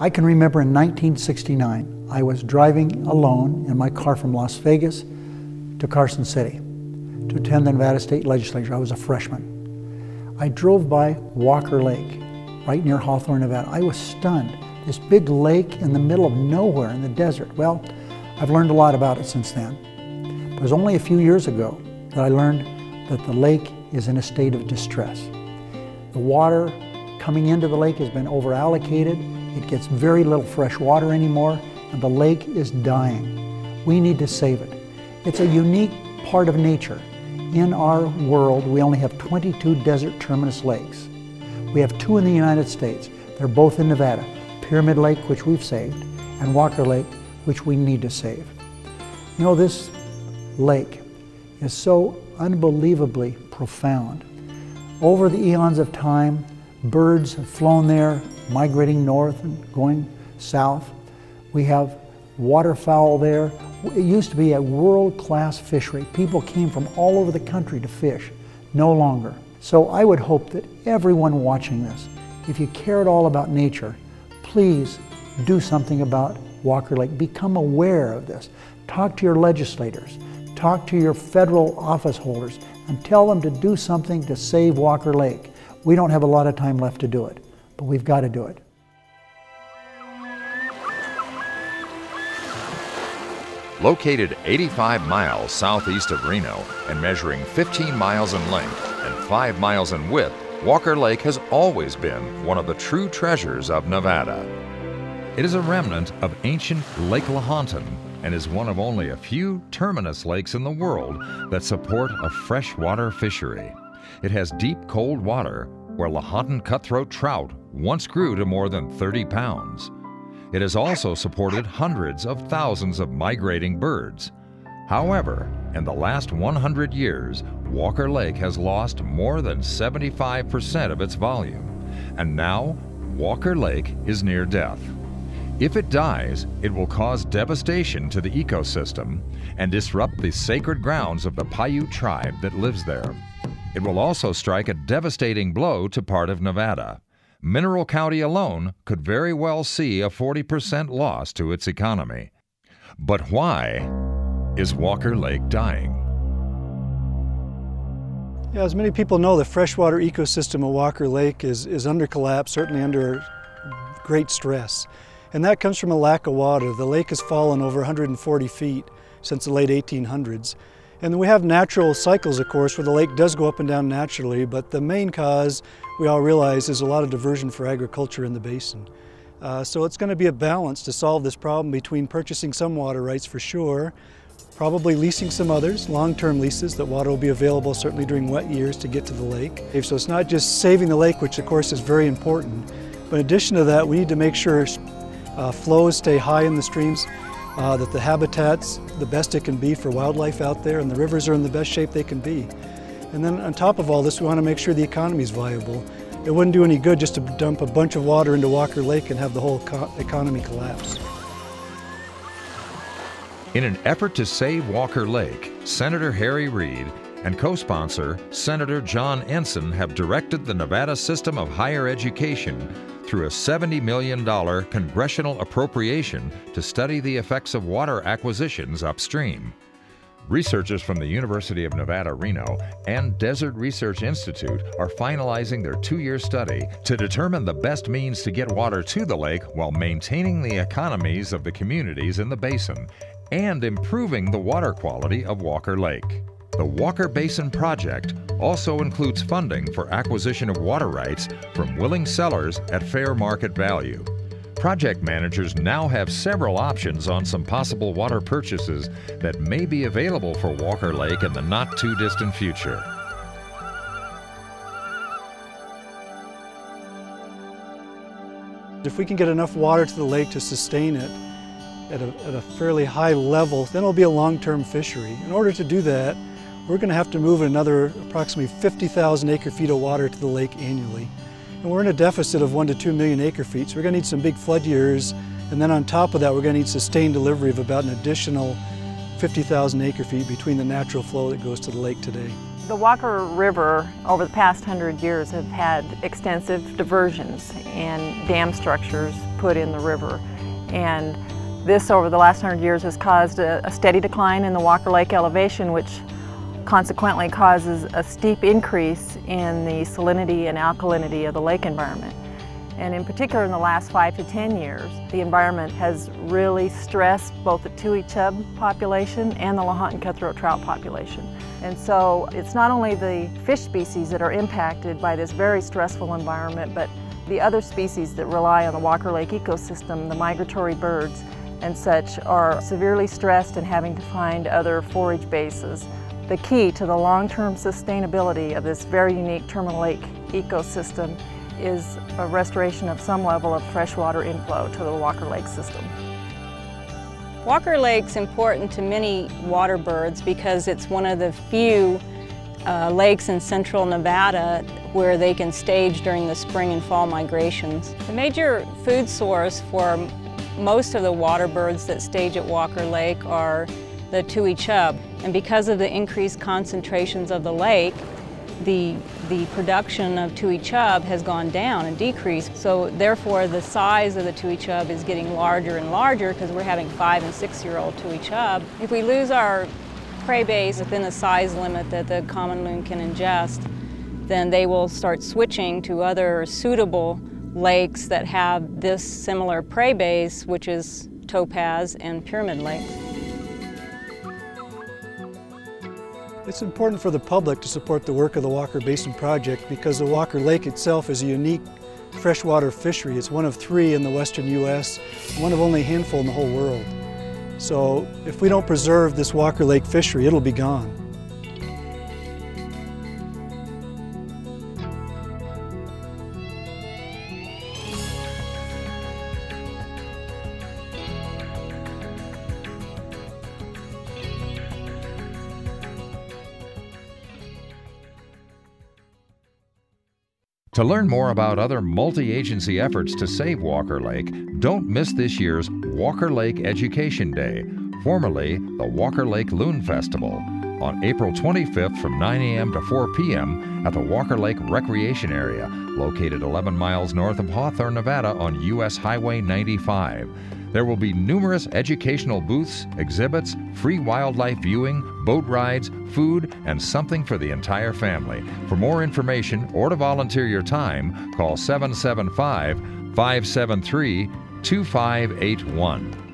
I can remember in 1969, I was driving alone in my car from Las Vegas to Carson City to attend the Nevada State Legislature. I was a freshman. I drove by Walker Lake, right near Hawthorne, Nevada. I was stunned. This big lake in the middle of nowhere in the desert. Well, I've learned a lot about it since then. It was only a few years ago that I learned that the lake is in a state of distress. The water coming into the lake has been over-allocated. It gets very little fresh water anymore, and the lake is dying. We need to save it. It's a unique part of nature. In our world, we only have 22 desert terminus lakes. We have 2 in the United States. They're both in Nevada. Pyramid Lake, which we've saved, and Walker Lake, which we need to save. You know, this lake is so unbelievably profound. Over the eons of time, birds have flown there, migrating north and going south. We have waterfowl there. It used to be a world-class fishery. People came from all over the country to fish. No longer. So I would hope that everyone watching this, if you care at all about nature, please do something about Walker Lake. Become aware of this. Talk to your legislators. Talk to your federal office holders and tell them to do something to save Walker Lake. We don't have a lot of time left to do it, but we've got to do it. Located 85 miles southeast of Reno and measuring 15 miles in length and 5 miles in width, Walker Lake has always been one of the true treasures of Nevada. It is a remnant of ancient Lake Lahontan and is one of only a few terminus lakes in the world that support a freshwater fishery. It has deep, cold water where Lahontan cutthroat trout once grew to more than 30 pounds. It has also supported hundreds of thousands of migrating birds. However, in the last 100 years, Walker Lake has lost more than 75% of its volume, and now Walker Lake is near death. If it dies, it will cause devastation to the ecosystem and disrupt the sacred grounds of the Paiute tribe that lives there. It will also strike a devastating blow to part of Nevada. Mineral County alone could very well see a 40% loss to its economy. But why is Walker Lake dying? Yeah, as many people know, the freshwater ecosystem of Walker Lake is under collapse, certainly under great stress. And that comes from a lack of water. The lake has fallen over 140 feet since the late 1800s. And we have natural cycles, of course, where the lake does go up and down naturally, but the main cause, we all realize, is a lot of diversion for agriculture in the basin. So it's going to be a balance to solve this problem between purchasing some water rights for sure, probably leasing some others, long-term leases, that water will be available certainly during wet years to get to the lake. So it's not just saving the lake, which of course is very important, but in addition to that, we need to make sure flows stay high in the streams, that the habitat's the best it can be for wildlife out there, and the rivers are in the best shape they can be. And then on top of all this, we want to make sure the economy is viable. It wouldn't do any good just to dump a bunch of water into Walker Lake and have the whole economy collapse. In an effort to save Walker Lake, Senator Harry Reid and co-sponsor Senator John Ensign have directed the Nevada System of Higher Education through a $70 million congressional appropriation to study the effects of water acquisitions upstream. Researchers from the University of Nevada, Reno and Desert Research Institute are finalizing their 2-year study to determine the best means to get water to the lake while maintaining the economies of the communities in the basin and improving the water quality of Walker Lake. The Walker Basin Project also includes funding for acquisition of water rights from willing sellers at fair market value. Project managers now have several options on some possible water purchases that may be available for Walker Lake in the not-too-distant future. If we can get enough water to the lake to sustain it at a fairly high level, then it'll be a long-term fishery. In order to do that, we're going to have to move another approximately 50,000 acre-feet of water to the lake annually. And we're in a deficit of 1 to 2 million acre-feet, so we're going to need some big flood years, and then on top of that we're going to need sustained delivery of about an additional 50,000 acre-feet between the natural flow that goes to the lake today. The Walker River over the past 100 years have had extensive diversions and dam structures put in the river. And this over the last 100 years has caused a steady decline in the Walker Lake elevation, which consequently causes a steep increase in the salinity and alkalinity of the lake environment. And in particular in the last 5 to 10 years, the environment has really stressed both the Tui chub population and the Lahontan cutthroat trout population. And so it's not only the fish species that are impacted by this very stressful environment, but the other species that rely on the Walker Lake ecosystem, the migratory birds and such, are severely stressed and having to find other forage bases. The key to the long-term sustainability of this very unique terminal lake ecosystem is a restoration of some level of freshwater inflow to the Walker Lake system. Walker Lake's important to many water birds because it's one of the few lakes in central Nevada where they can stage during the spring and fall migrations. The major food source for most of the water birds that stage at Walker Lake are the Tui chub. And because of the increased concentrations of the lake, the production of Tui chub has gone down and decreased. So therefore the size of the Tui chub is getting larger and larger because we're having 5- and 6-year-old Tui chub. If we lose our prey base within the size limit that the common loon can ingest, then they will start switching to other suitable lakes that have this similar prey base, which is topaz and pyramid lakes. It's important for the public to support the work of the Walker Basin Project because the Walker Lake itself is a unique freshwater fishery. It's one of 3 in the western U.S., one of only a handful in the whole world. So if we don't preserve this Walker Lake fishery, it'll be gone. To learn more about other multi-agency efforts to save Walker Lake, don't miss this year's Walker Lake Education Day, formerly the Walker Lake Loon Festival, on April 25th from 9 a.m. to 4 p.m. at the Walker Lake Recreation Area, located 11 miles north of Hawthorne, Nevada on U.S. Highway 95. There will be numerous educational booths, exhibits, free wildlife viewing, boat rides, food, and something for the entire family. For more information or to volunteer your time, call 775-573-2581.